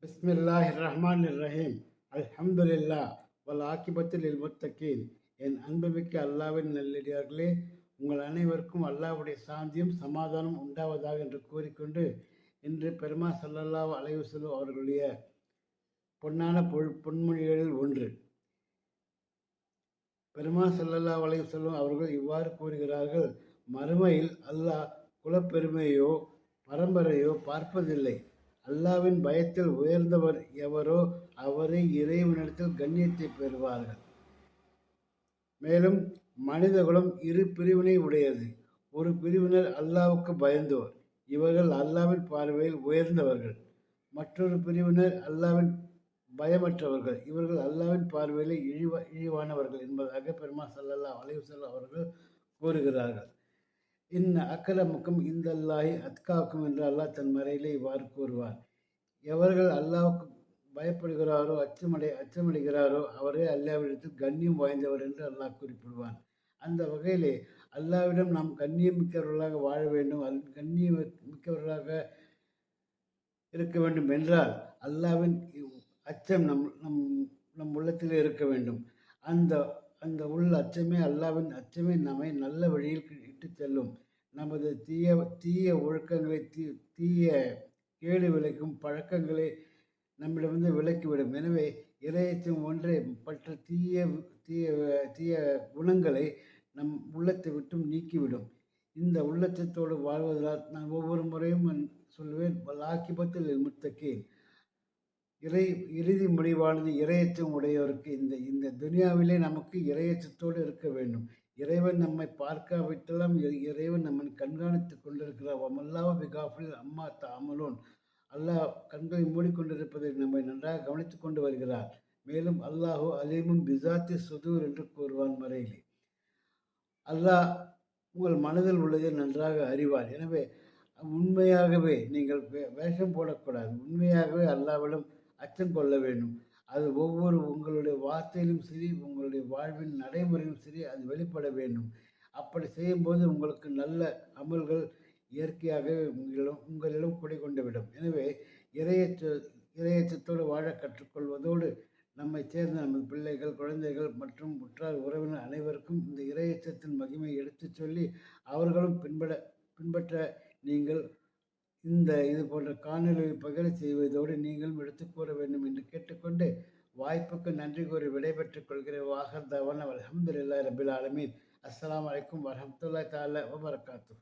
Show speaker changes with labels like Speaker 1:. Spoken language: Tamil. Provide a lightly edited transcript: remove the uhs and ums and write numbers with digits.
Speaker 1: பிஸ்மில்லாஹிர்ரஹ்மானிர்ரஹீம். அல்ஹம்துலில்லா வல் ஆக்கிபத்து லில் முத்தகீன். என் அன்புமிக்க அல்லாஹ்வின் நல்லடியார்களே, உங்கள் அனைவருக்கும் அல்லாஹ்வுடைய சாந்தியும் சமாதானம் உண்டாவதாக என்று கூறிக்கொண்டு, இன்று பெருமா ஸல்லல்லாஹு அலைஹி வஸல்லம் அவர்களுடைய பொன்னான பொன்மொழிகளில் ஒன்று. பெருமா ஸல்லல்லாஹு அலைஹி வஸல்லம் அவர்கள் இவ்வாறு கூறுகிறார்கள்: மறுமையில் அல்லாஹ் குலப்பெருமையோ பரம்பரையோ பார்ப்பதில்லை. அல்லாவின் பயத்தில் உயர்ந்தவர் எவரோ அவரே இறைவனிடத்தில் கண்ணியத்தை பெறுவார்கள். மேலும் மனிதகுலம் இரு பிரிவினை உடையது. ஒரு பிரிவினர் அல்லாவுக்கு பயந்தோர், இவர்கள் அல்லாவின் பார்வையில் உயர்ந்தவர்கள். மற்றொரு பிரிவினர் அல்லாவின் பயமற்றவர்கள், இவர்கள் அல்லாவின் பார்வையில் இழிவானவர்கள் என்பதாக பெருமா ஸல்லல்லாஹு அலைஹி வஸல்லம் அவர்கள் கூறுகிறார்கள். அக்கரமுக்கும் இந்தல்லாஹி அத்காக்கும் என்று அல்லாஹ் தன் மறையிலே இவ்வாறு கூறுவார். எவர்கள் அல்லாவுக்கு பயப்படுகிறாரோ அச்சமடைகிறாரோ அவரே அல்லாவிடத்தில் கண்ணியம் வாய்ந்தவர் என்று அல்லாஹ் குறிப்பிடுவான். அந்த வகையிலே அல்லாவிடம் நாம் கண்ணியம் மிக்கவர்களாக வாழ வேண்டும், கண்ணியம் மிக்கவர்களாக இருக்க வேண்டும் என்றால் அல்லாவின் அச்சம் நம் நம் நம் உள்ளத்தில் இருக்க வேண்டும். அந்த அந்த உள்ள அச்சமே, அல்லாவின் அச்சமே நம்மை நல்ல வழியில் இட்டு செல்லும். நமது தீய ஒழுக்கங்களை, தீய கேடு விளைக்கும் பழக்கங்களை நம்மிடமிருந்து விலக்கிவிடும். எனவே இறையச்சம் ஒன்றே மற்ற தீய தீய தீய குணங்களை நம் உள்ளத்தை விட்டும் நீக்கிவிடும். இந்த உள்ளச்சத்தோடு வாழ்வதால் நான் ஒவ்வொரு முறையும் சொல்வேன், ஆக்கிபத்தில் முத்தகீன். இறுதி முடிவானது இறையச்சம் உடையவருக்கு. இந்த இந்த துனியாவிலே நமக்கு இறையச்சத்தோடு இருக்க வேண்டும். இறைவன் நம்மை பார்க்காவிட்டாலும் இறைவன் நம்மை கண்காணித்துக் கொண்டிருக்கிறார். வமல்லாஹு பிகாஃபில் அம்மா தஅமலூன். அல்லாஹ் கண்களை மூடிக்கொண்டிருப்பதை நம்மை நன்றாக கவனித்துக் கொண்டு வருகிறார். மேலும் அல்லாஹு அலீமுன் பிசாத்தி சுதூர் என்று கூறுவான் மறையிலே. அல்லாஹ் உங்கள் மனதில் உள்ளதை நன்றாக அறிவார். எனவே உண்மையாகவே நீங்கள் வேஷம் போடக்கூடாது. உண்மையாகவே அல்லாஹ்விடம் அச்சம் கொள்ள வேண்டும். அது உங்களுடைய வார்த்தையிலும் சரி, உங்களுடைய வாழ்வின் நடைமுறையிலும் சரி, அது வெளிப்பட வேண்டும். அப்படி செய்யும்போது உங்களுக்கு நல்ல அமல்கள் இயற்கையாகவே உங்களிடம் குடிகொண்டுவிடும். எனவே இறையச்சத்தோடு வாழ கற்றுக்கொள்வதோடு நம்மை சேர்ந்த நமது பிள்ளைகள், குழந்தைகள் மற்றும் உற்றார் உறவினர் அனைவருக்கும் இந்த இறையச்சத்தின் மகிமையை எடுத்துச் சொல்லி அவர்களும் பின்பற்ற நீங்கள் இது போன்ற காணொலியை பகிர செய்வதோடு நீங்களும் எடுத்துக் கூற வேண்டும் என்று கேட்டுக்கொண்டு வாய்ப்புக்கு நன்றி கூறி விடைபெற்றுக் கொள்கிறேன். வாஹர் தவானா அல்ஹம்துலில்லாஹி ரப்பில் ஆலமீன். அஸ்ஸலாமு அலைக்கும் வரஹ்மத்துல்லாஹி தஆலா வபரகாத்துஹு.